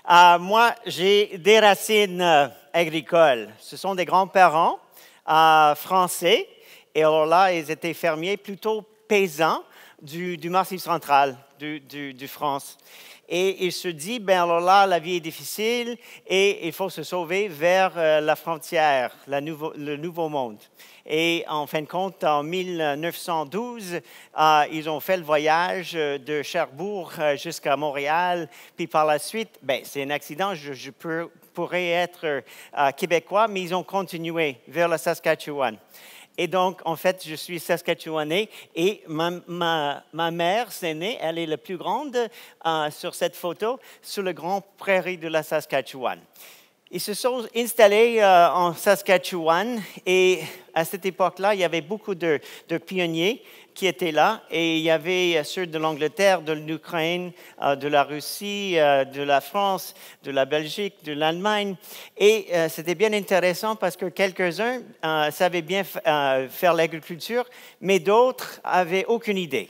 Moi, j'ai des racines agricoles. Ce sont des grands-parents français. Et alors là, ils étaient fermiers, plutôt paysans du Massif central du France. Et il se dit, ben alors là, la vie est difficile et il faut se sauver vers la frontière, le nouveau monde. Et en fin de compte, en 1912, ils ont fait le voyage de Cherbourg jusqu'à Montréal. Puis par la suite, ben, c'est un accident, je pourrais être québécois, mais ils ont continué vers le Saskatchewan. Et donc, en fait, je suis Saskatchewanais et ma mère, c'est née, elle est la plus grande sur cette photo, sur le grand prairie de la Saskatchewan. Ils se sont installés en Saskatchewan et à cette époque-là, il y avait beaucoup de pionniers qui étaient là et il y avait ceux de l'Angleterre, de l'Ukraine, de la Russie, de la France, de la Belgique, de l'Allemagne. Et c'était bien intéressant parce que quelques-uns savaient bien faire l'agriculture, mais d'autres n'avaient aucune idée.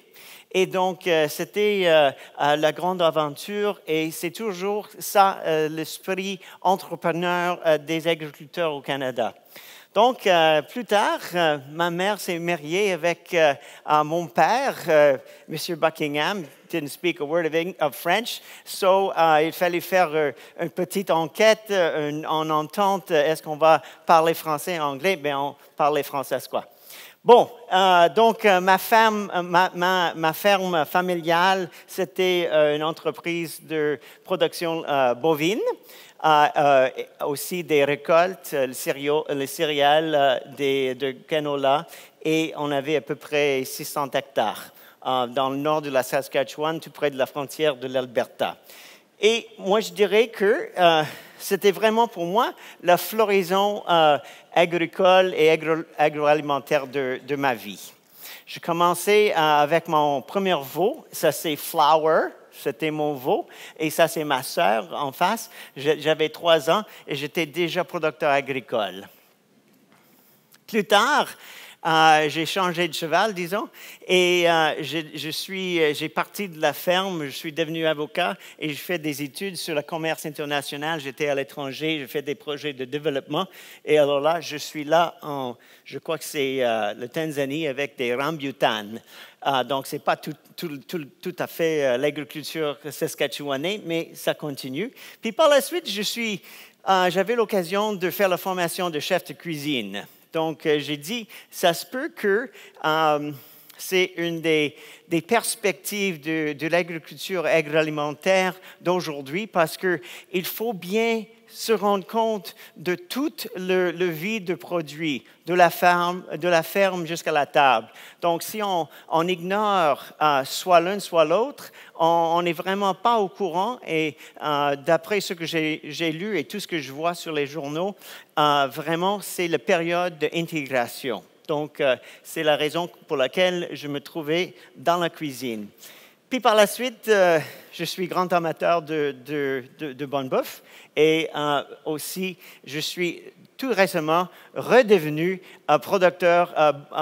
Et donc, c'était la grande aventure et c'est toujours ça, l'esprit entrepreneur des agriculteurs au Canada. Donc, plus tard, ma mère s'est mariée avec mon père, M. Buckingham, didn't speak a word of French, so il fallait faire une petite enquête, en entente, est-ce qu'on va parler français et anglais? Bien, on parlait français, quoi. Bon, donc ma ferme familiale, c'était une entreprise de production bovine, aussi des récoltes, les céréales de canola, et on avait à peu près 600 hectares dans le nord de la Saskatchewan, tout près de la frontière de l'Alberta. Et moi, je dirais que c'était vraiment pour moi la floraison agricole et agroalimentaire de ma vie. Je commençais avec mon premier veau, ça c'est Flower, c'était mon veau, et ça c'est ma sœur en face. J'avais 3 ans et j'étais déjà producteur agricole. Plus tard, j'ai changé de cheval, disons, et j'ai parti de la ferme, je suis devenu avocat et je fais des études sur le commerce international. J'étais à l'étranger, je fais des projets de développement. Et alors là, je suis là je crois que c'est le Tanzanie avec des rambutans. Donc, ce n'est pas tout à fait l'agriculture saskatchewanaise, mais ça continue. Puis par la suite, j'avais l'occasion de faire la formation de chef de cuisine. Donc, j'ai dit, ça se peut que c'est une des perspectives de l'agriculture agroalimentaire d'aujourd'hui parce qu'il faut bien se rendre compte de toute le vie de produits, de la ferme jusqu'à la table. Donc, si on ignore soit l'un, soit l'autre, on n'est vraiment pas au courant. Et d'après ce que j'ai lu et tout ce que je vois sur les journaux, vraiment, c'est la période d'intégration. Donc, c'est la raison pour laquelle je me trouvais dans la cuisine. Puis par la suite, je suis grand amateur de bonne bouffe et aussi, je suis tout récemment redevenu producteur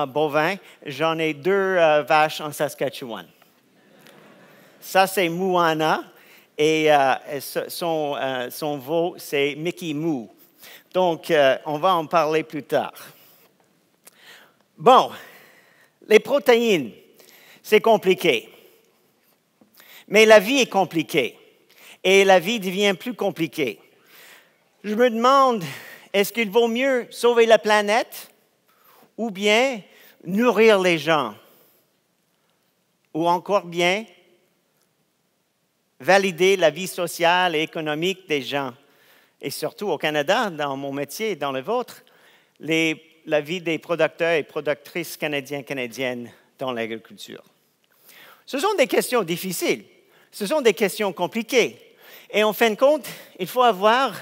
bovin. J'en ai 2 vaches en Saskatchewan. Ça, c'est Moana et son veau, c'est Mickey Moo. Donc, on va en parler plus tard. Bon, les protéines, c'est compliqué. Mais la vie est compliquée et la vie devient plus compliquée. Je me demande, est-ce qu'il vaut mieux sauver la planète ou bien nourrir les gens? Ou encore bien, valider la vie sociale et économique des gens? Et surtout au Canada, dans mon métier et dans le vôtre, la vie des producteurs et productrices canadiennes dans l'agriculture. Ce sont des questions difficiles. Ce sont des questions compliquées. Et en fin de compte, il faut avoir,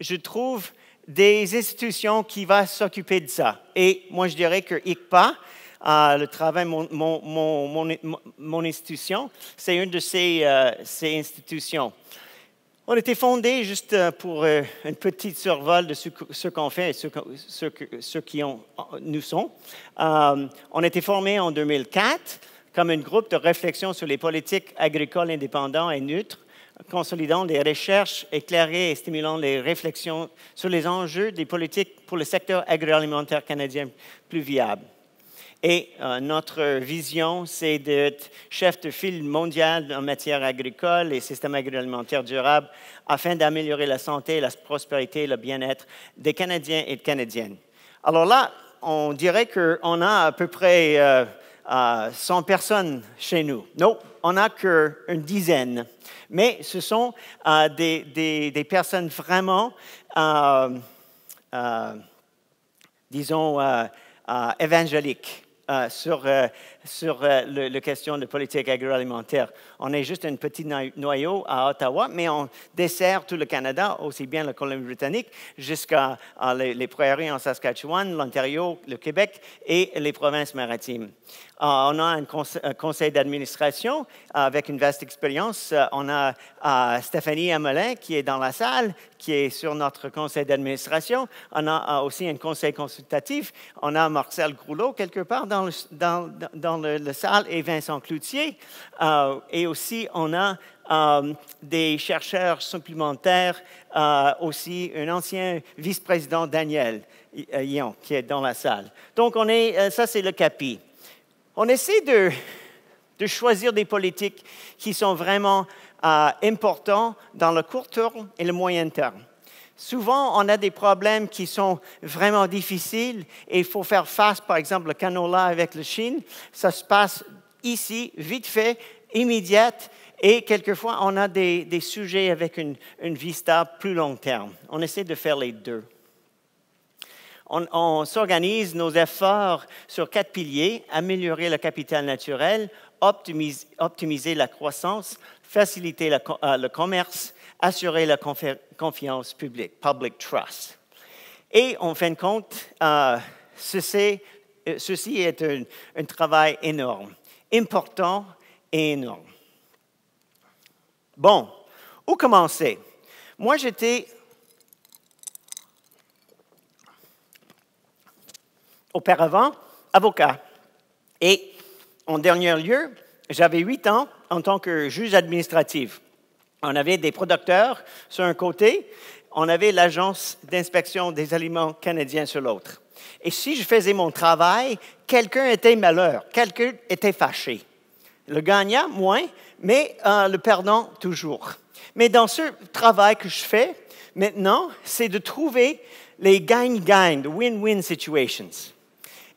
je trouve, des institutions qui vont s'occuper de ça. Et moi, je dirais que ICPA, le travail, mon institution, c'est une de ces institutions. On a été fondé juste pour un petit survol de ce qu'on fait et ce qui nous sommes. On a été formé en 2004 comme un groupe de réflexion sur les politiques agricoles indépendantes et neutres, consolidant les recherches, éclairées et stimulant les réflexions sur les enjeux des politiques pour le secteur agroalimentaire canadien plus viable. Et notre vision, c'est d'être chef de file mondial en matière agricole et système agroalimentaire durable afin d'améliorer la santé, la prospérité et le bien-être des Canadiens et des Canadiennes. Alors là, on dirait qu'on a à peu près 100 personnes chez nous. Non, on n'a qu'une dizaine. Mais ce sont des personnes vraiment, disons, évangéliques. Sur la question de politique agroalimentaire. On est juste un petit noyau à Ottawa, mais on dessert tout le Canada, aussi bien la Colombie-Britannique, jusqu'à les prairies en Saskatchewan, l'Ontario, le Québec et les provinces maritimes. On a un conseil d'administration avec une vaste expérience. On a Stéphanie Amelin qui est dans la salle, qui est sur notre conseil d'administration. On a aussi un conseil consultatif. On a Marcel Groulot quelque part dans la salle et Vincent Cloutier. Et aussi, on a des chercheurs supplémentaires, aussi un ancien vice-président Daniel Yon qui est dans la salle. Donc, ça c'est le CAPI. On essaie de choisir des politiques qui sont vraiment importants dans le court terme et le moyen terme. Souvent, on a des problèmes qui sont vraiment difficiles et il faut faire face, par exemple, le canola avec la Chine. Ça se passe ici, vite fait, immédiate, et quelquefois, on a des sujets avec une vista plus long terme. On essaie de faire les deux. On s'organise nos efforts sur 4 piliers: améliorer le capital naturel, optimiser la croissance, faciliter le commerce, assurer la confiance publique, public trust. Et en fin de compte, ceci est un travail énorme, important et énorme. Bon, où commencer? Moi, j'étais auparavant avocat. Et en dernier lieu, j'avais 8 ans en tant que juge administratif. On avait des producteurs sur un côté, on avait l'Agence d'inspection des aliments canadiens sur l'autre. Et si je faisais mon travail, quelqu'un était malheur, quelqu'un était fâché. Le gagnant, moins, mais le perdant, toujours. Mais dans ce travail que je fais maintenant, c'est de trouver les gagne-gagne, the win-win situations.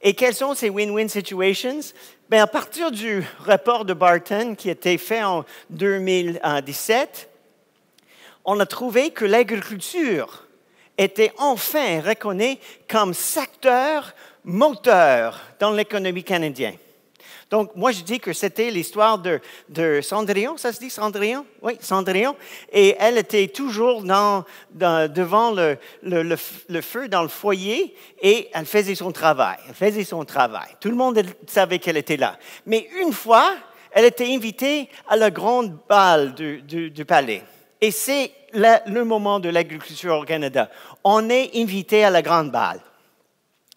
Et quelles sont ces win-win situations? Bien, à partir du rapport de Barton qui a été fait en 2017, on a trouvé que l'agriculture était enfin reconnue comme secteur moteur dans l'économie canadienne. Donc, moi, je dis que c'était l'histoire de Cendrillon, ça se dit Cendrillon? Oui, Cendrillon. Et elle était toujours devant le feu dans le foyer et elle faisait son travail. Tout le monde savait qu'elle était là. Mais une fois, elle était invitée à la grande bal du palais. Et c'est le moment de l'agriculture au Canada. On est invité à la grande bal.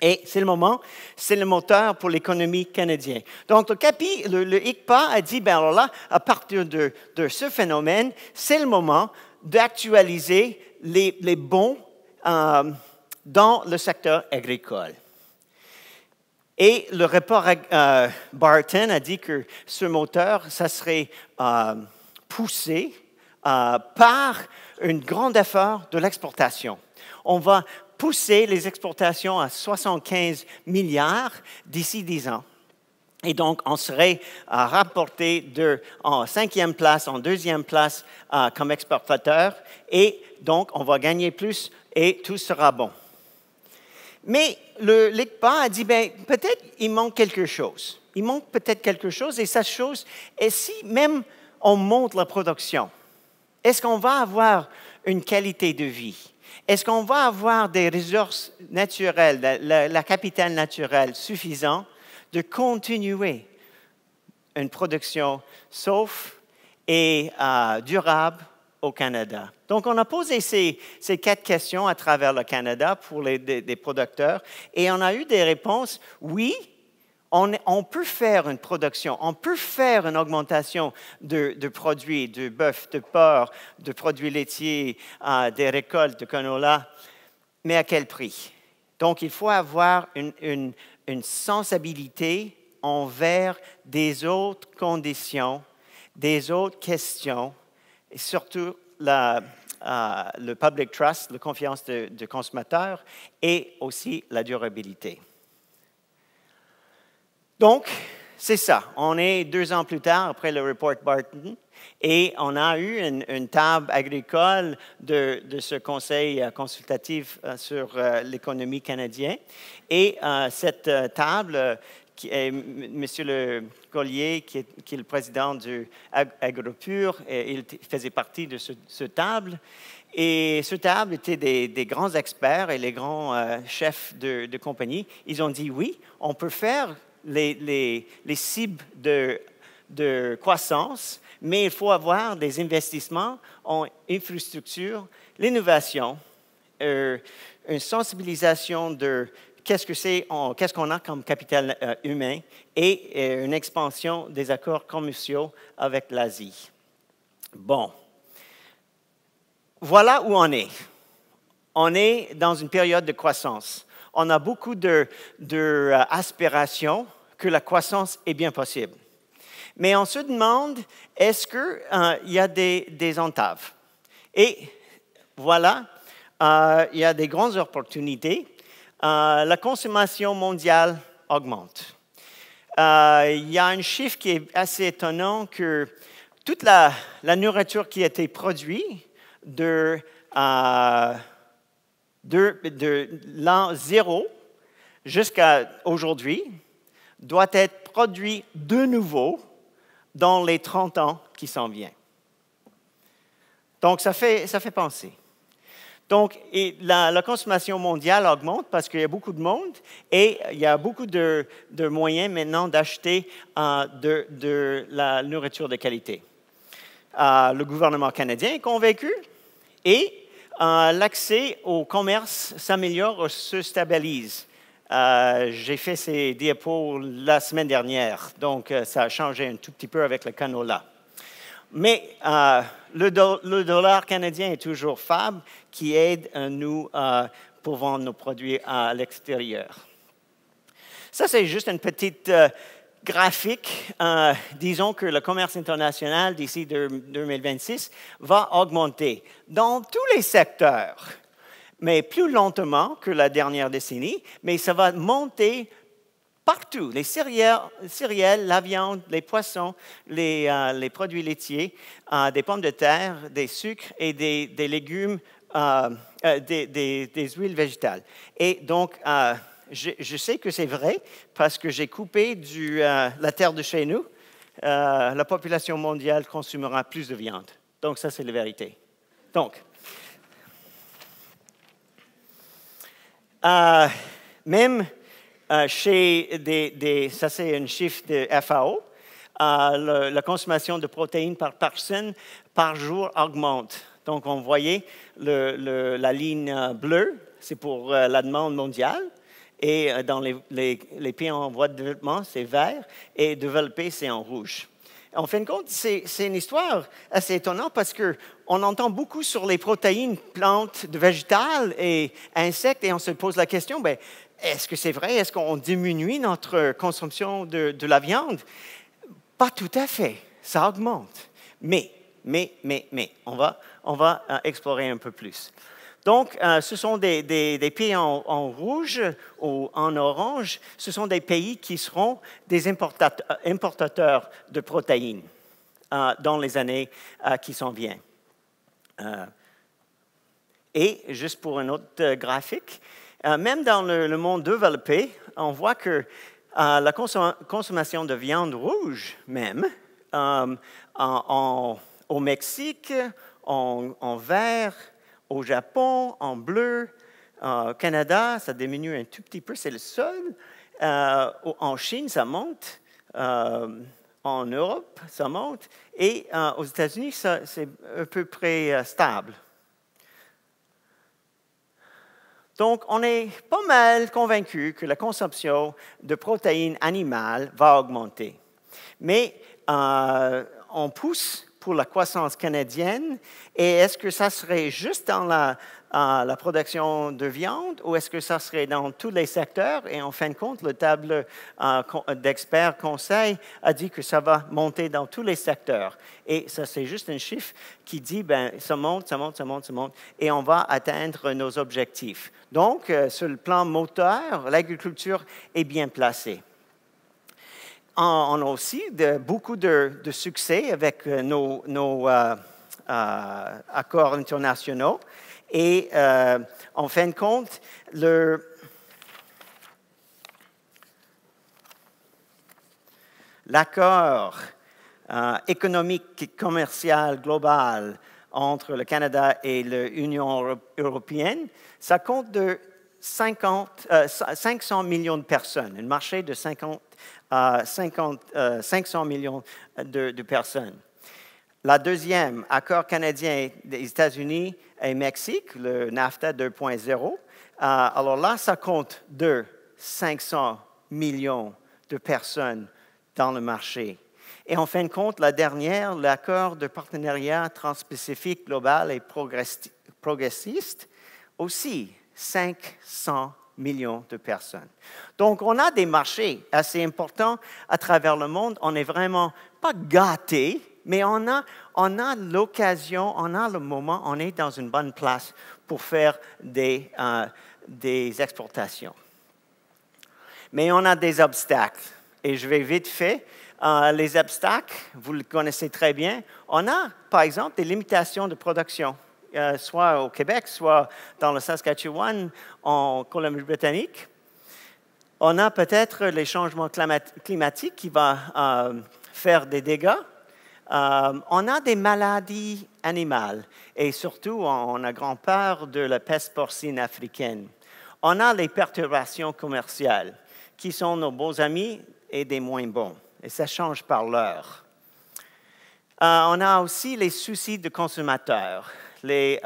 Et c'est le moment, c'est le moteur pour l'économie canadienne. Donc, le ICPA a dit, bien alors là, à partir de ce phénomène, c'est le moment d'actualiser les bons dans le secteur agricole. Et le rapport Barton a dit que ce moteur, ça serait poussé par un grand effort de l'exportation. On va pousser les exportations à 75 milliards d'ici 10 ans. Et donc, on serait rapporté en 5e place, en 2e place comme exportateur. Et donc, on va gagner plus et tout sera bon. Mais l'ICPA a dit, bien, peut-être il manque quelque chose. Il manque peut-être quelque chose et cette chose est si même on monte la production, est-ce qu'on va avoir une qualité de vie? Est-ce qu'on va avoir des ressources naturelles, la capitale naturelle suffisante de continuer une production sauf et durable au Canada? Donc, on a posé ces 4 questions à travers le Canada pour des producteurs et on a eu des réponses. Oui, On peut faire une production, on peut faire une augmentation de produits, de bœuf, de porc, de produits laitiers, des récoltes de canola, mais à quel prix? Donc, il faut avoir une sensibilité envers des autres conditions, des autres questions, et surtout le public trust, la confiance du consommateur, et aussi la durabilité. Donc, c'est ça. On est 2 ans plus tard, après le report Barton, et on a eu une table agricole de ce conseil consultatif sur l'économie canadienne. Et cette table, M. Le Collier, qui est le président du AgroPure, il faisait partie de cette table. Et ce table était des grands experts et les grands chefs de compagnie. Ils ont dit oui, on peut faire les cibles de croissance, mais il faut avoir des investissements en infrastructure, l'innovation, une sensibilisation de qu'est-ce qu'on a comme capital humain et une expansion des accords commerciaux avec l'Asie. Bon, voilà où on est. On est dans une période de croissance. On a beaucoup d'aspirations que la croissance est bien possible. Mais on se demande, est-ce qu'il y a des entaves? Et voilà, il y a des grandes opportunités. La consommation mondiale augmente. Il y a un chiffre qui est assez étonnant que toute la nourriture qui a été produite de l'an 0 jusqu'à aujourd'hui doit être produit de nouveau dans les 30 ans qui s'en viennent. Donc, ça fait penser. Donc, la consommation mondiale augmente parce qu'il y a beaucoup de monde et il y a beaucoup de moyens maintenant d'acheter de la nourriture de qualité. Le gouvernement canadien est convaincu et l'accès au commerce s'améliore ou se stabilise. J'ai fait ces diapos la semaine dernière, donc ça a changé un tout petit peu avec le canola. Mais le dollar canadien est toujours faible, qui aide nous pour vendre nos produits à l'extérieur. Ça, c'est juste une petite graphique. Disons que le commerce international d'ici 2026 va augmenter dans tous les secteurs, mais plus lentement que la dernière décennie, mais ça va monter partout. Les céréales, la viande, les poissons, les produits laitiers, des pommes de terre, des sucres et des légumes, des huiles végétales. Et donc, je sais que c'est vrai parce que j'ai coupé la terre de chez nous. La population mondiale consommera plus de viande. Donc, ça, c'est la vérité. Donc, même chez ça c'est un chiffre de FAO, la consommation de protéines par personne par jour augmente. Donc, on voyait la ligne bleue, c'est pour la demande mondiale, et dans les pays en voie de développement, c'est vert, et développé, c'est en rouge. En fin de compte, c'est une histoire assez étonnante parce qu'on entend beaucoup sur les protéines plantes, végétales et insectes, et on se pose la question, ben, est-ce que c'est vrai? Est-ce qu'on diminue notre consommation de la viande? Pas tout à fait. Ça augmente. Mais, on va explorer un peu plus. Donc, ce sont des pays en rouge ou en orange. Ce sont des pays qui seront des importateurs de protéines dans les années qui s'en viennent. Et, juste pour un autre graphique, même dans le monde développé, on voit que la consommation de viande rouge, même, au Mexique, en vert, au Japon, en bleu, au Canada, ça diminue un tout petit peu, c'est le seul. En Chine, ça monte. En Europe, ça monte. Et aux États-Unis, c'est à peu près stable. Donc, on est pas mal convaincu que la consommation de protéines animales va augmenter. Mais on pousse pour la croissance canadienne. Et est-ce que ça serait juste dans la production de viande ou est-ce que ça serait dans tous les secteurs? Et en fin de compte, le table d'experts conseil a dit que ça va monter dans tous les secteurs. Et ça, c'est juste un chiffre qui dit, ben, ça monte, ça monte, ça monte, ça monte, et on va atteindre nos objectifs. Donc, sur le plan moteur, l'agriculture est bien placée. On a aussi beaucoup de succès avec nos accords internationaux. Et en fin de compte, l'accord économique et commercial global entre le Canada et l'Union européenne, ça compte de 500 millions de personnes, un marché de 500 millions de personnes. La deuxième, accord canadien des États-Unis et Mexique, le NAFTA 2.0. Alors là, ça compte de 500 millions de personnes dans le marché. Et en fin de compte, la dernière, l'accord de partenariat transpacifique global et progressiste, aussi 500 millions de personnes. Donc, on a des marchés assez importants à travers le monde. On n'est vraiment pas gâtés, mais on a l'occasion, on a le moment, on est dans une bonne place pour faire des exportations. Mais on a des obstacles. Et je vais vite fait. Les obstacles, vous le connaissez très bien. On a, par exemple, des limitations de production, soit au Québec, soit dans le Saskatchewan, en Colombie-Britannique. On a peut-être les changements climatiques qui vont faire des dégâts. On a des maladies animales et surtout, on a grand peur de la peste porcine africaine. On a les perturbations commerciales qui sont nos beaux amis et des moins bons. Et ça change par l'heure. On a aussi les soucis de consommateurs, les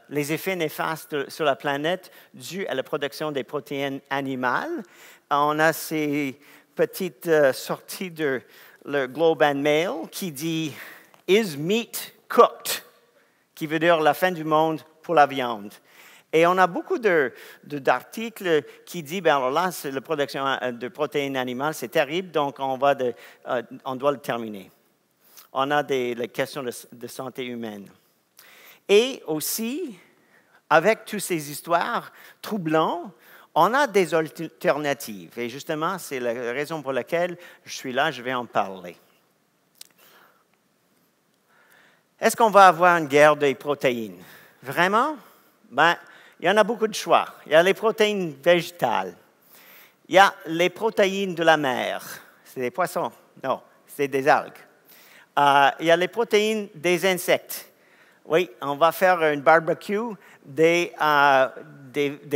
effets néfastes sur la planète dus à la production des protéines animales. On a ces petites sorties de le Globe and Mail qui dit « Is meat cooked ?» qui veut dire la fin du monde pour la viande. Et on a beaucoup d'articles qui disent, ben alors là, la production de protéines animales, c'est terrible, donc on doit le terminer. On a les questions de santé humaine. Et aussi, avec toutes ces histoires troublantes, on a des alternatives. Et justement, c'est la raison pour laquelle je suis là, je vais en parler. Est-ce qu'on va avoir une guerre des protéines? Vraiment? Ben, il y en a beaucoup de choix. Il y a les protéines végétales. Il y a les protéines de la mer. C'est des poissons. Non, c'est des algues. Il y a les protéines des insectes. Oui, on va faire un barbecue des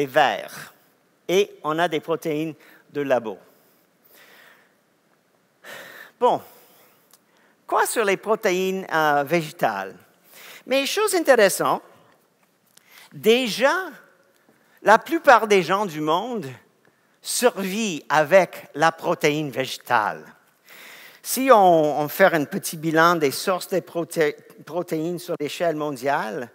vers. Et on a des protéines de labo. Bon, quoi sur les protéines végétales? Mais chose intéressante, déjà, la plupart des gens du monde survivent avec la protéine végétale. Si on fait un petit bilan des sources de protéines sur l'échelle mondiale,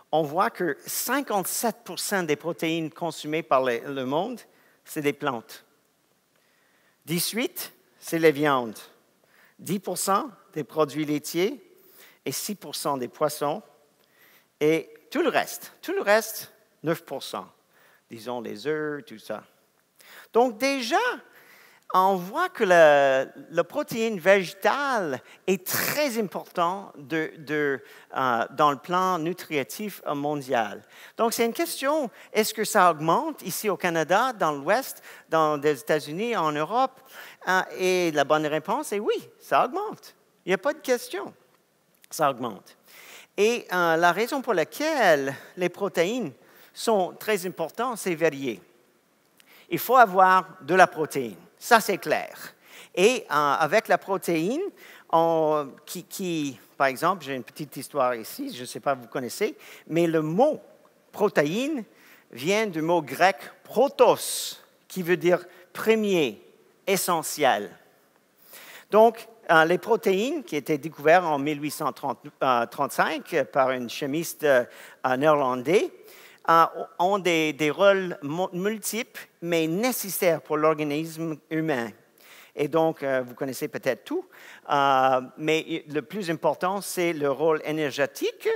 on voit que 57% des protéines consommées par le monde, c'est des plantes. 18%, c'est les viandes. 10% des produits laitiers et 6% des poissons. Et tout le reste, 9%. Disons les œufs, tout ça. Donc déjà, on voit que la protéine végétale est très importante dans le plan nutritif mondial. Donc, c'est une question, est-ce que ça augmente ici au Canada, dans l'Ouest, dans les États-Unis, en Europe? Et la bonne réponse est oui, ça augmente. Il n'y a pas de question. Ça augmente. Et la raison pour laquelle les protéines sont très importantes, c'est varié. Il faut avoir de la protéine. Ça, c'est clair. Et avec la protéine, par exemple, j'ai une petite histoire ici, je ne sais pas si vous connaissez, mais le mot protéine vient du mot grec protos, qui veut dire premier, essentiel. Donc, les protéines qui étaient découvertes en 1835 par un chimiste néerlandais ont des rôles multiples, mais nécessaires pour l'organisme humain. Et donc, vous connaissez peut-être tout, mais le plus important, c'est le rôle énergétique,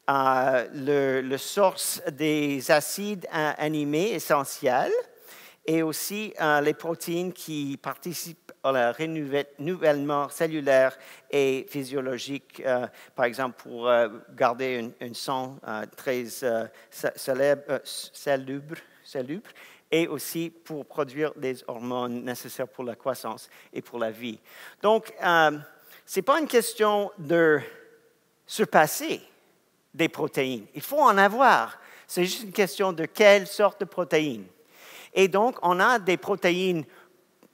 le source des acides aminés essentiels, et aussi les protéines qui participent au renouvellement cellulaire et physiologique, par exemple pour garder un sang très salubre, et aussi pour produire des hormones nécessaires pour la croissance et pour la vie. Donc, ce n'est pas une question de surpasser des protéines. Il faut en avoir. C'est juste une question de quelle sorte de protéines. Et donc, on a des protéines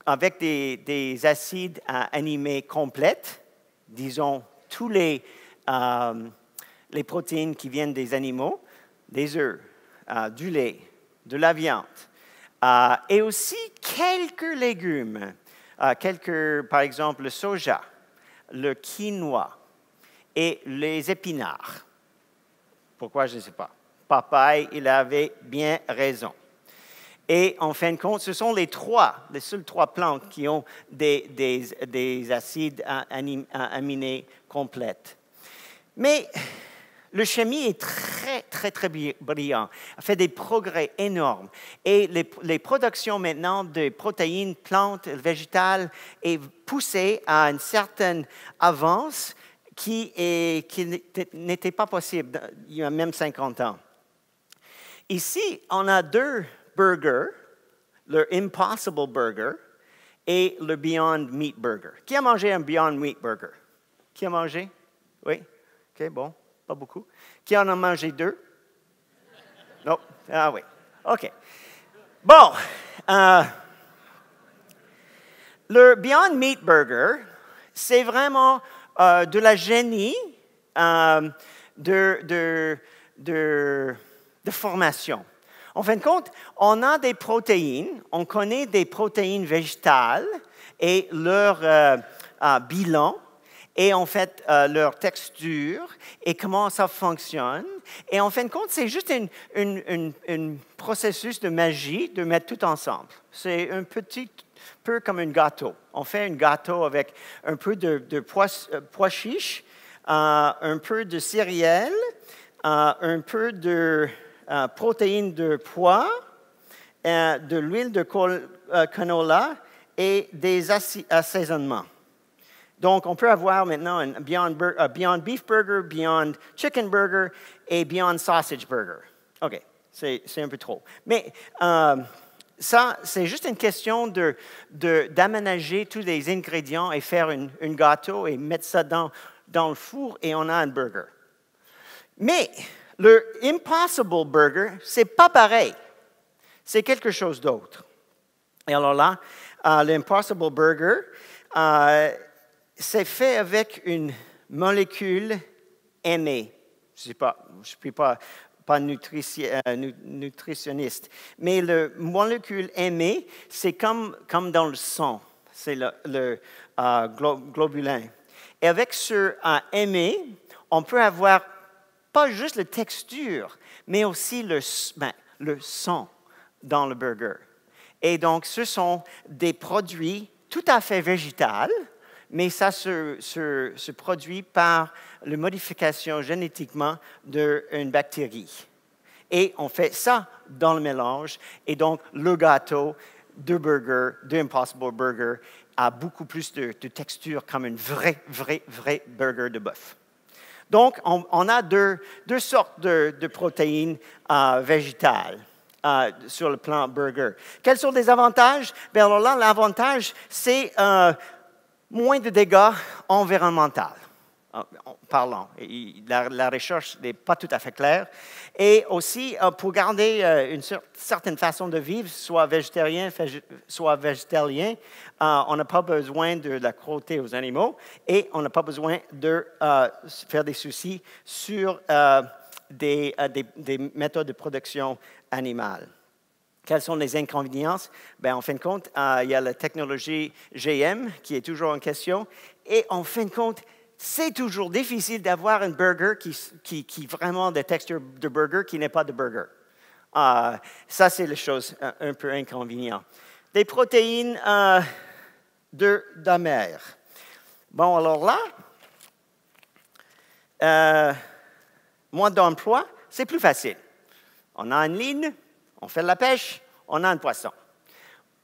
avec des acides aminés complètes, disons tous les protéines qui viennent des animaux, des œufs, du lait, de la viande, et aussi quelques légumes, par exemple le soja, le quinoa et les épinards. Pourquoi, je ne sais pas. Papaye, il avait bien raison. Et en fin de compte, ce sont les seules trois plantes qui ont des acides aminés complètes. Mais le chimie est très, très, très brillant, a fait des progrès énormes. Et les productions maintenant de protéines, plantes, végétales est poussée à une certaine avance qui n'était pas possible il y a même 50 ans. Ici, on a deux burgers, le Impossible Burger et le Beyond Meat Burger. Qui a mangé un Beyond Meat Burger? Qui a mangé? Oui? OK, bon, pas beaucoup. Qui en a mangé deux? Non? Ah oui. OK. Bon, le Beyond Meat Burger, c'est vraiment de la génie de formation. En fin de compte, on a des protéines, on connaît des protéines végétales et leur bilan, et en fait leur texture et comment ça fonctionne. Et en fin de compte, c'est juste un processus de magie de mettre tout ensemble. C'est un petit peu comme un gâteau. On fait un gâteau avec un peu de pois chiches, un peu de céréales, un peu de protéines de pois, de l'huile de canola et des assaisonnements. Donc, on peut avoir maintenant un Beyond Beef Burger, Beyond Chicken Burger et Beyond Sausage Burger. OK, c'est un peu trop. Mais ça, c'est juste une question d'aménager tous les ingrédients et faire un gâteau et mettre ça dans le four et on a un burger. Mais le Impossible Burger, c'est pas pareil. C'est quelque chose d'autre. Et alors là, l'Impossible Burger, c'est fait avec une molécule aimée. Je ne suis pas nutritionniste, mais la molécule aimée, c'est comme dans le sang. C'est le globulin. Et avec ce aimé, on peut avoir pas juste la texture, mais aussi le son dans le burger. Et donc, ce sont des produits tout à fait végétaux, mais ça se produit par la modification génétiquement d'une bactérie. Et on fait ça dans le mélange, et donc le gâteau de burger, de Impossible Burger, a beaucoup plus de texture comme un vrai burger de bœuf. Donc, on a deux sortes de protéines végétales sur le plan burger. Quels sont les avantages? Bien, alors là, l'avantage, c'est moins de dégâts environnementaux. Parlant. La recherche n'est pas tout à fait claire. Et aussi, pour garder une certaine façon de vivre, soit végétarien, soit végétalien, on n'a pas besoin de la cruauté aux animaux et on n'a pas besoin de faire des soucis sur des méthodes de production animale. Quels sont les inconvénients? Bien, en fin de compte, il y a la technologie GM qui est toujours en question. Et en fin de compte, c'est toujours difficile d'avoir un burger qui vraiment de texture de burger qui n'est pas de burger. Ça, c'est la chose un peu inconvéniente. Des protéines d'amer. Bon, alors là, mode d'emploi, c'est plus facile. On a une ligne, on fait de la pêche, on a un poisson.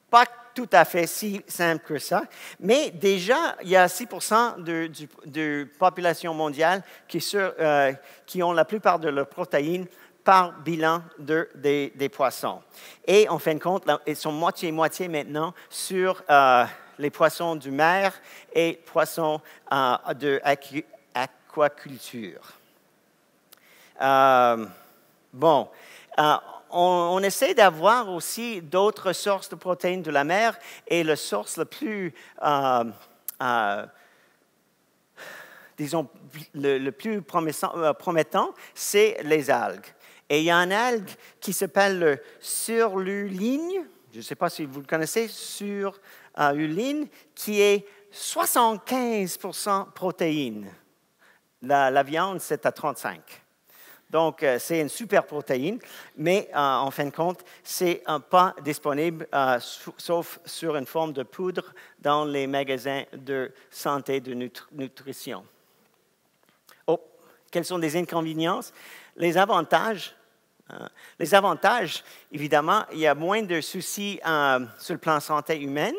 Pas tout à fait si simple que ça, mais déjà, il y a 6% de population mondiale qui ont la plupart de leurs protéines par bilan des poissons. Et en fin de compte, ils sont moitié-moitié maintenant sur les poissons de mer et poissons de aquaculture. On essaie d'avoir aussi d'autres sources de protéines de la mer et la source la plus, disons, le plus promettant, c'est les algues. Et il y a une algue qui s'appelle le surluline, je ne sais pas si vous le connaissez, surluline, qui est 75% protéines. La viande, c'est à 35%. Donc, c'est une super protéine, mais en fin de compte, ce n'est pas disponible, sauf sur une forme de poudre dans les magasins de santé de nutrition. Oh, quels sont les inconvénients? Les avantages, évidemment, il y a moins de soucis sur le plan santé humaine,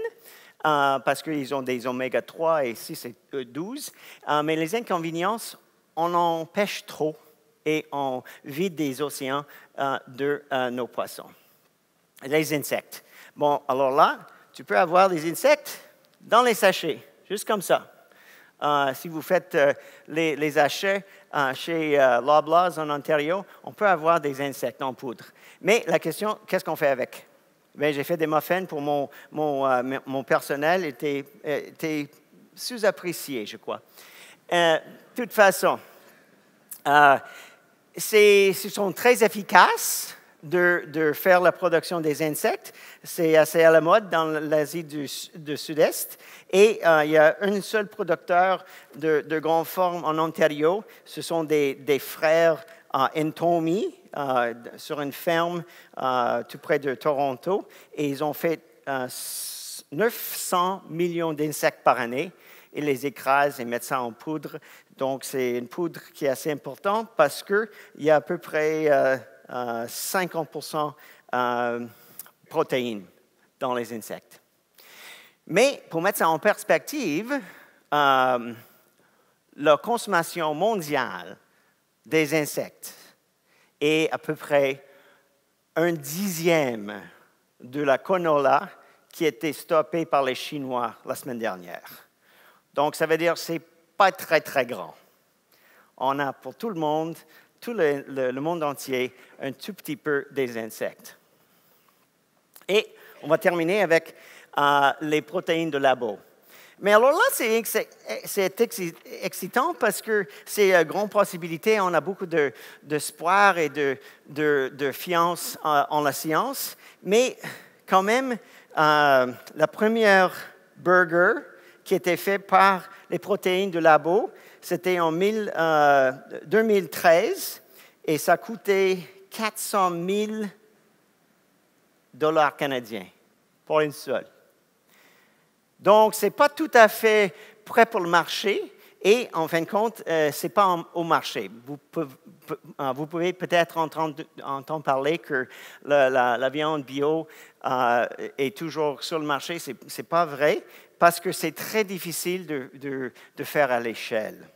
parce qu'ils ont des oméga 3 et 6 et 12, mais les inconvénients, on en pêche trop et on vide des océans de nos poissons. Les insectes. Bon, alors là, tu peux avoir des insectes dans les sachets, juste comme ça. Si vous faites les achats chez Loblaws en Ontario, on peut avoir des insectes en poudre. Mais la question, qu'est-ce qu'on fait avec? Bien, j'ai fait des muffins pour mon personnel, était sous-apprécié, je crois. De toute façon, ce sont très efficaces de faire la production des insectes. C'est assez à la mode dans l'Asie du Sud-Est. Et il y a un seul producteur de grande forme en Ontario. Ce sont des frères Ntomi sur une ferme tout près de Toronto. Et ils ont fait 900 millions d'insectes par année. Ils les écrasent et mettent ça en poudre. Donc, c'est une poudre qui est assez importante parce qu'il y a à peu près 50% protéines dans les insectes. Mais pour mettre ça en perspective, la consommation mondiale des insectes est à peu près 1/10 de la canola qui a été stoppée par les Chinois la semaine dernière. Donc, ça veut dire que ce n'est pas très, très grand. On a pour tout le monde, tout le monde entier, un tout petit peu des insectes. Et on va terminer avec les protéines de labo. Mais alors là, c'est excitant parce que c'est une grande possibilité. On a beaucoup d'espoir et de fiance en la science. Mais quand même, la première burger qui était fait par les protéines de labo, c'était en 2013 et ça coûtait 400 000 $ canadiens pour une seule. Donc, ce n'est pas tout à fait prêt pour le marché et, en fin de compte, ce n'est pas au marché. Vous pouvez peut-être entendre parler que la viande bio est toujours sur le marché. Ce n'est pas vrai parce que c'est très difficile de faire à l'échelle.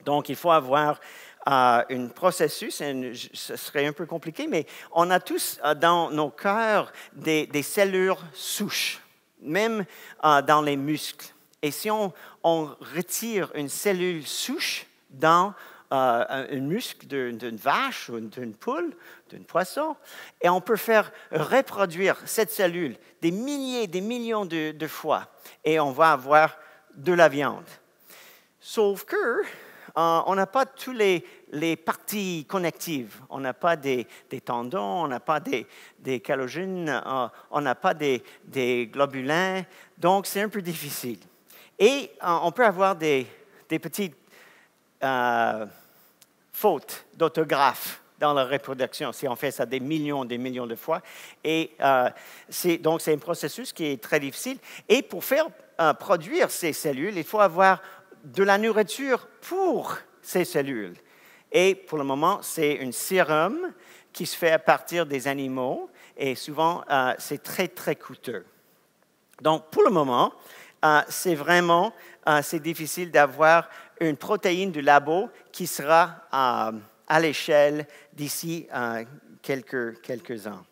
Donc, il faut avoir un processus, ce serait un peu compliqué, mais on a tous dans nos cœurs des cellules souches, même dans les muscles. Et si on retire une cellule souche dans un muscle d'une vache ou d'une poule, d'un poisson, et on peut faire reproduire cette cellule des milliers, des millions de fois, et on va avoir de la viande. Sauf que on n'a pas tous les parties connectives. On n'a pas des tendons, on n'a pas des collagènes, on n'a pas des globulins. Donc, c'est un peu difficile. Et on peut avoir des petites fautes d'orthographe dans la reproduction, si on fait ça des millions de fois. Et donc, c'est un processus qui est très difficile. Et pour faire produire ces cellules, il faut avoir de la nourriture pour ces cellules. Et pour le moment, c'est un sérum qui se fait à partir des animaux. Et souvent, c'est très, très coûteux. Donc, pour le moment, c'est difficile d'avoir une protéine du labo qui sera à l'échelle d'ici quelques ans.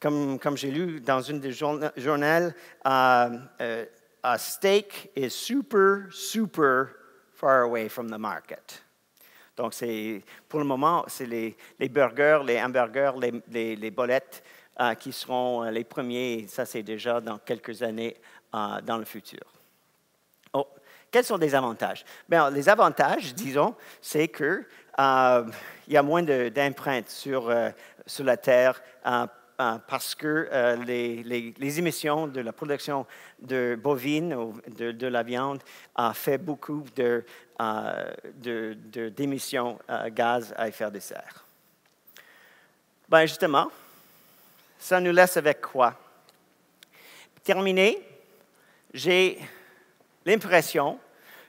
Comme j'ai lu dans une des journaux, a steak is super, super far away from the market. Donc, pour le moment, c'est les burgers, les hamburgers, les bolettes qui seront les premiers. Ça, c'est déjà dans quelques années dans le futur. Oh, quels sont les avantages? Bien, les avantages, disons, c'est qu'il y a moins d'empreintes sur la Terre parce que les émissions de la production de bovine ou de la viande fait beaucoup d'émissions gaz à effet de serre. Bien, justement, ça nous laisse avec quoi? Terminé, j'ai l'impression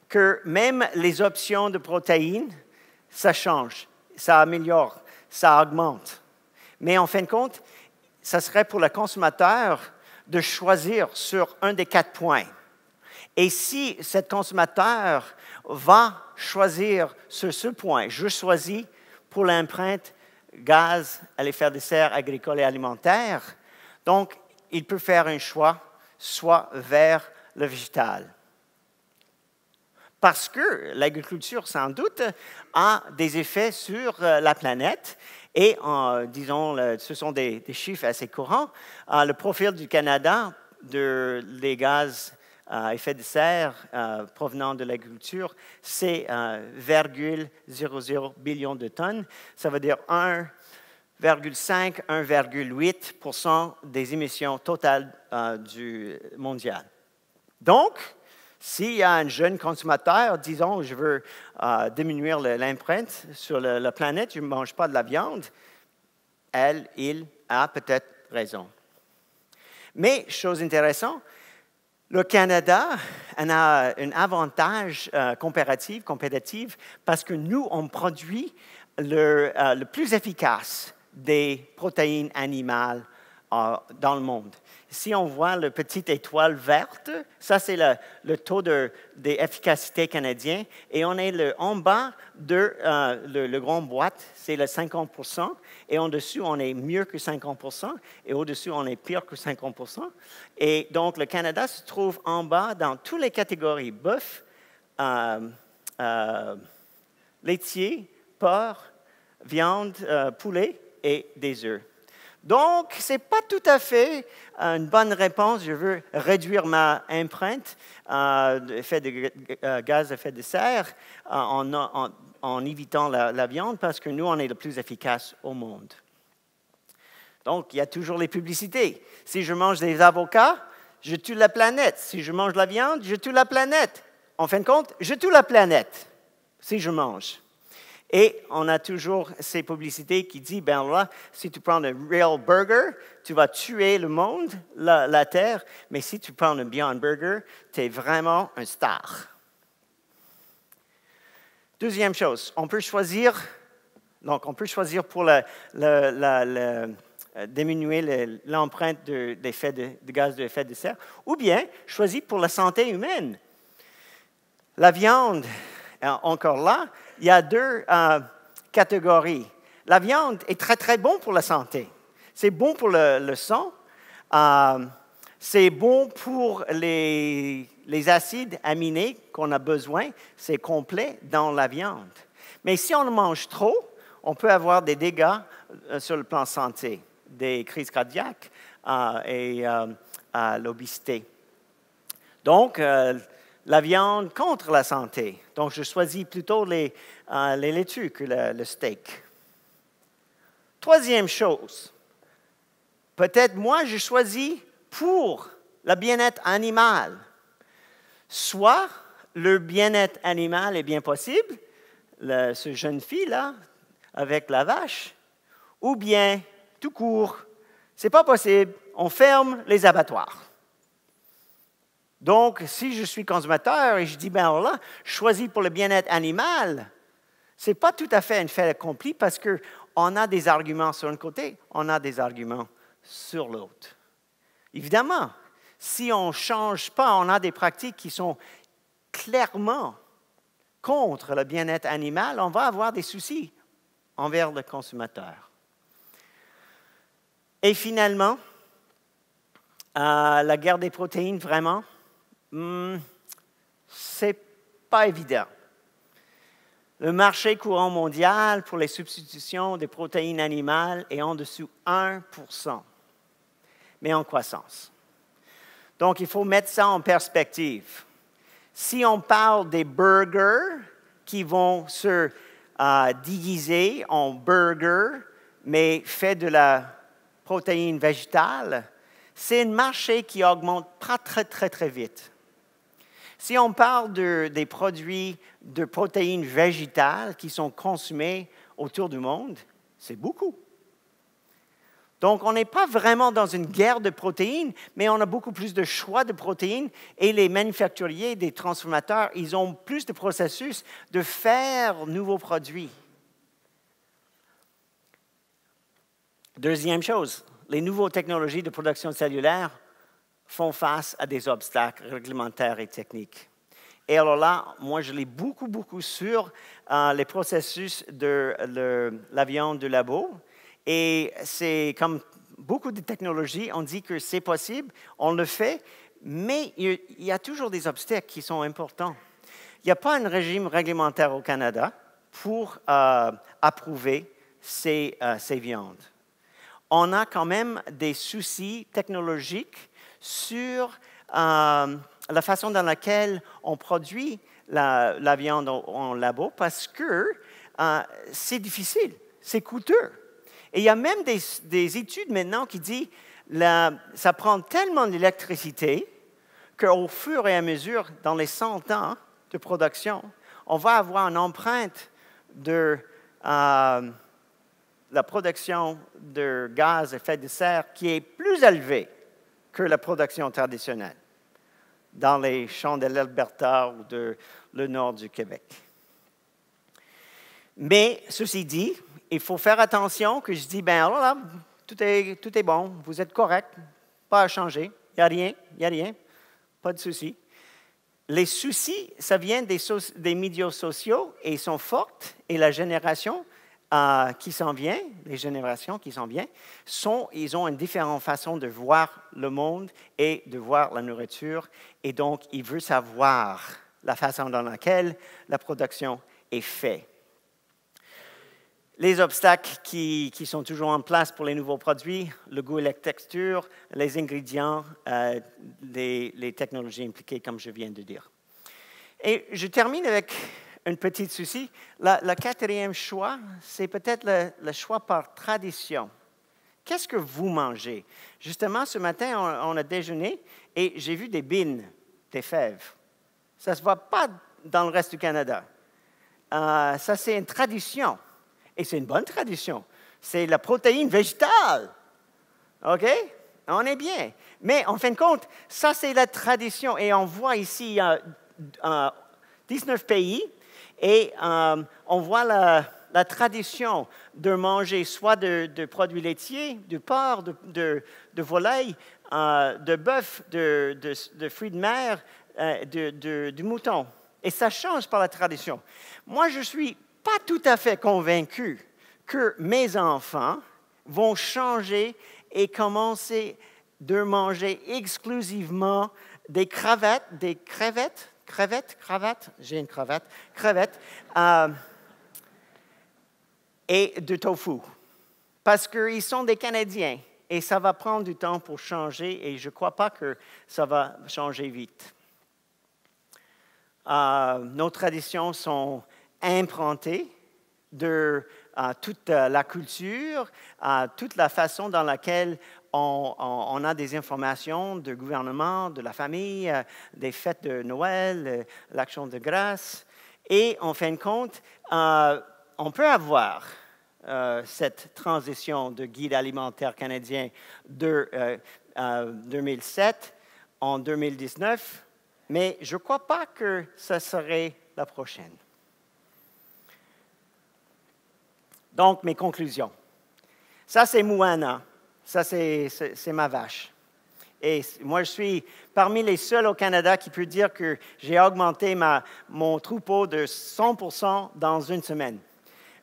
que même les options de protéines, ça change, ça améliore, ça augmente. Mais en fin de compte, ça serait pour le consommateur de choisir sur un des 4 points. Et si ce consommateur va choisir sur ce point, je choisis pour l'empreinte gaz à l'effet de serre agricole et alimentaire, donc il peut faire un choix soit vers le végétal. Parce que l'agriculture, sans doute, a des effets sur la planète. Et, disons, ce sont des chiffres assez courants. Le profil du Canada des gaz à effet de serre provenant de l'agriculture, c'est 1,00 billion de tonnes. Ça veut dire 1,8% des émissions totales mondiales. Donc, s'il y a un jeune consommateur, disons, je veux diminuer l'empreinte sur la planète, je ne mange pas de la viande, il a peut-être raison. Mais, chose intéressante, le Canada a un avantage comparatif parce que nous, on produit le plus efficace des protéines animales dans le monde. Si on voit la petite étoile verte, ça c'est le taux d'efficacité canadien. Et on est en bas de le grand boîte, c'est le 50%. Et en dessous, on est mieux que 50%. Et au-dessus, on est pire que 50%. Et donc, le Canada se trouve en bas dans toutes les catégories. Bœuf, laitier, porc, viande, poulet et des œufs. Donc, ce n'est pas tout à fait une bonne réponse. Je veux réduire ma empreinte de gaz à effet de serre en évitant la viande parce que nous, on est le plus efficace au monde. Donc, il y a toujours les publicités. Si je mange des avocats, je tue la planète. Si je mange la viande, je tue la planète. En fin de compte, je tue la planète si je mange. Et on a toujours ces publicités qui disent, ben là, si tu prends un real burger, tu vas tuer le monde, la Terre, mais si tu prends un Beyond Burger, tu es vraiment un star. Deuxième chose, on peut choisir pour diminuer l'empreinte de gaz à effet de serre, ou bien choisir pour la santé humaine. La viande, encore là, il y a 2 catégories. La viande est très, très bon pour la santé. C'est bon pour le sang. C'est bon pour les acides aminés qu'on a besoin. C'est complet dans la viande. Mais si on en mange trop, on peut avoir des dégâts sur le plan santé, des crises cardiaques et l'obésité. Donc, la viande contre la santé. Donc, je choisis plutôt les laitues que le steak. Troisième chose, peut-être moi, je choisis pour le bien-être animal. Soit le bien-être animal est bien possible, ce jeune fille-là, avec la vache, ou bien, tout court, c'est pas possible, on ferme les abattoirs. Donc, si je suis consommateur et je dis, ben alors là, je choisis pour le bien-être animal, ce n'est pas tout à fait un fait accompli parce qu'on a des arguments sur un côté, on a des arguments sur l'autre. Évidemment, si on ne change pas, on a des pratiques qui sont clairement contre le bien-être animal, on va avoir des soucis envers le consommateur. Et finalement, la guerre des protéines, vraiment, c'est pas évident. Le marché courant mondial pour les substitutions de protéines animales est en dessous de 1%, mais en croissance. Donc, il faut mettre ça en perspective. Si on parle des burgers qui vont se déguiser en burgers, mais fait de la protéine végétale, c'est un marché qui augmente pas très, très, très vite. Si on parle des produits de protéines végétales qui sont consommés autour du monde, c'est beaucoup. Donc, on n'est pas vraiment dans une guerre de protéines, mais on a beaucoup plus de choix de protéines et les manufacturiers, des transformateurs, ils ont plus de processus de faire nouveaux produits. Deuxième chose, les nouvelles technologies de production cellulaire font face à des obstacles réglementaires et techniques. Et alors là, moi, je lis beaucoup, beaucoup sur les processus de la viande de labo. Et c'est comme beaucoup de technologies, on dit que c'est possible, on le fait, mais il y a toujours des obstacles qui sont importants. Il n'y a pas un régime réglementaire au Canada pour approuver ces viandes. On a quand même des soucis technologiques sur la façon dans laquelle on produit la viande en labo parce que c'est difficile, c'est coûteux. Et il y a même des études maintenant qui disent que ça prend tellement d'électricité qu'au fur et à mesure, dans les 100 ans de production, on va avoir une empreinte de la production de gaz à effet de serre qui est plus élevée que la production traditionnelle dans les champs de l'Alberta ou le nord du Québec. Mais, ceci dit, il faut faire attention que je dis, ben alors là, tout est bon, vous êtes correct, pas à changer, il n'y a rien, pas de souci. Les soucis, ça vient des médias sociaux et ils sont fortes et la génération qui s'en vient, les générations qui s'en viennent, ils ont une différente façon de voir le monde et de voir la nourriture. Et donc, ils veulent savoir la façon dans laquelle la production est faite. Les obstacles qui sont toujours en place pour les nouveaux produits, le goût et la texture, les ingrédients, les technologies impliquées, comme je viens de dire. Et je termine avec un petit souci. Le quatrième choix, c'est peut-être le choix par tradition. Qu'est-ce que vous mangez? Justement, ce matin, on a déjeuné et j'ai vu des bines, des fèves. Ça ne se voit pas dans le reste du Canada. Ça, c'est une tradition. Et c'est une bonne tradition. C'est la protéine végétale. OK? On est bien. Mais en fin de compte, ça, c'est la tradition. Et on voit ici 19 pays. Et on voit la tradition de manger soit de produits laitiers, de porc, de volaille, de bœuf, de fruits de mer, du mouton. Et ça change par la tradition. Moi, je ne suis pas tout à fait convaincu que mes enfants vont changer et commencer de manger exclusivement des crevettes, j'ai une cravate, crevettes, et de tofu. Parce qu'ils sont des Canadiens et ça va prendre du temps pour changer et je ne crois pas que ça va changer vite. Nos traditions sont imprantées de toute la culture, toute la façon dans laquelle on a des informations du gouvernement, de la famille, des fêtes de Noël, l'Action de grâce. Et en fin de compte, on peut avoir cette transition de guide alimentaire canadien de 2007 en 2019, mais je ne crois pas que ce serait la prochaine. Donc, mes conclusions. Ça, c'est Moana. Ça, c'est ma vache. Et moi, je suis parmi les seuls au Canada qui peut dire que j'ai augmenté mon troupeau de 100% dans une semaine.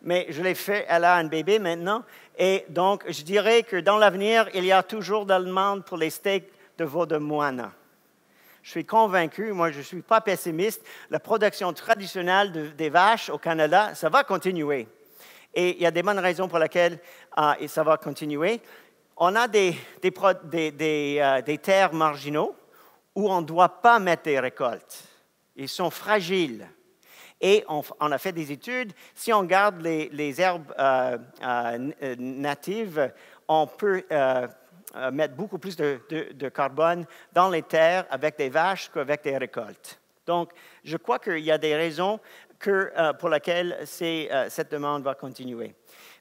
Mais je l'ai fait, elle a un bébé maintenant. Et donc, je dirais que dans l'avenir, il y a toujours de la demande pour les steaks de veau de Moana. Je suis convaincu, moi, je ne suis pas pessimiste. La production traditionnelle des vaches au Canada, ça va continuer. Et il y a des bonnes raisons pour lesquelles ça va continuer. On a des terres marginaux où on ne doit pas mettre des récoltes. Ils sont fragiles. Et on a fait des études. Si on garde les herbes natives, on peut mettre beaucoup plus de carbone dans les terres avec des vaches qu'avec des récoltes. Donc, je crois qu'il y a des raisons pour lesquelles cette demande va continuer.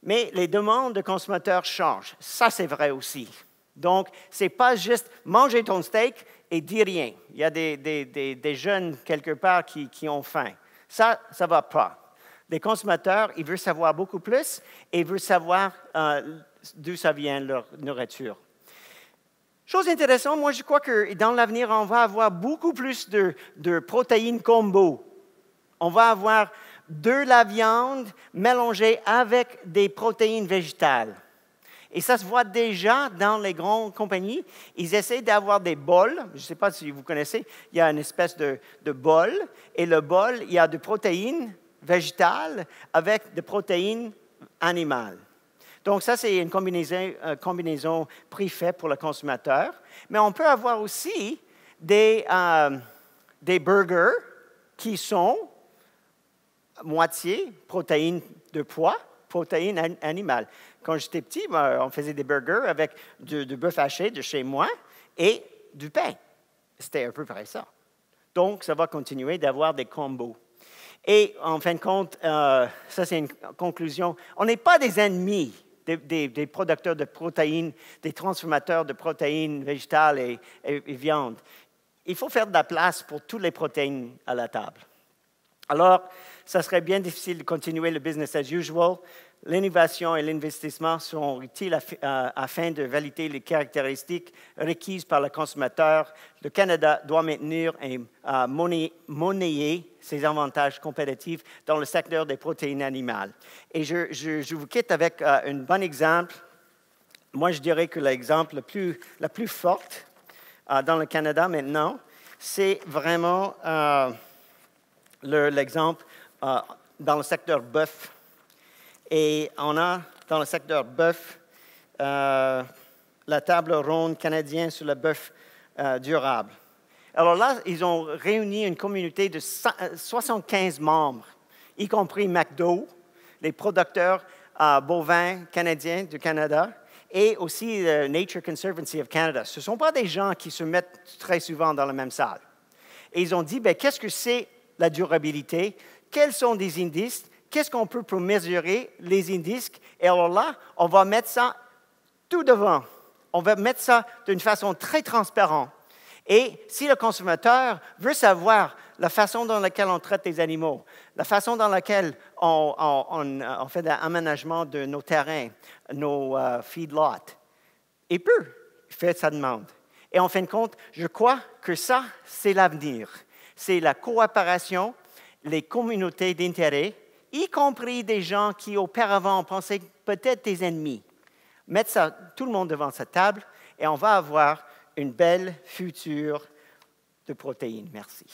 Mais les demandes de consommateurs changent. Ça, c'est vrai aussi. Donc, ce n'est pas juste manger ton steak et dis rien. Il y a des jeunes quelque part qui ont faim. Ça ne va pas. Les consommateurs, ils veulent savoir beaucoup plus et ils veulent savoir d'où ça vient leur nourriture. Chose intéressante, moi, je crois que dans l'avenir, on va avoir beaucoup plus de protéines combo. On va avoir de la viande mélangée avec des protéines végétales. Et ça se voit déjà dans les grandes compagnies. Ils essaient d'avoir des bols. Je ne sais pas si vous connaissez. Il y a une espèce de bol. Et le bol, il y a des protéines végétales avec des protéines animales. Donc, ça, c'est une combinaison prix-fait pour le consommateur. Mais on peut avoir aussi des burgers qui sont moitié protéines de pois, protéines animales. Quand j'étais petit, on faisait des burgers avec du bœuf haché de chez moi et du pain. C'était à peu près ça. Donc, ça va continuer d'avoir des combos. Et en fin de compte, ça c'est une conclusion, on n'est pas des ennemis des producteurs de protéines, des transformateurs de protéines végétales et viande. Il faut faire de la place pour toutes les protéines à la table. Alors, ça serait bien difficile de continuer le business as usual. L'innovation et l'investissement sont utiles afin de valider les caractéristiques requises par le consommateur. Le Canada doit maintenir et monnayer ses avantages compétitifs dans le secteur des protéines animales. Et je vous quitte avec un bon exemple. Moi, je dirais que l'exemple la plus forte dans le Canada maintenant, c'est vraiment l'exemple dans le secteur bœuf. Et on a dans le secteur bœuf la table ronde canadienne sur le bœuf durable. Alors là, ils ont réuni une communauté de 75 membres, y compris McDo, les producteurs bovins canadiens du Canada, et aussi Nature Conservancy of Canada. Ce ne sont pas des gens qui se mettent très souvent dans la même salle. Et ils ont dit, qu'est-ce que c'est la durabilité? Quels sont des indices? Qu'est-ce qu'on peut pour mesurer les indices? Et alors là, on va mettre ça tout devant. On va mettre ça d'une façon très transparente. Et si le consommateur veut savoir la façon dans laquelle on traite les animaux, la façon dans laquelle on fait l'aménagement de nos terrains, nos feedlots, il peut faire sa demande. Et en fin de compte, je crois que ça, c'est l'avenir. C'est la coopération, les communautés d'intérêt, y compris des gens qui auparavant pensaient peut-être des ennemis. Mettre ça, tout le monde devant cette table et on va avoir une belle future de protéines. Merci.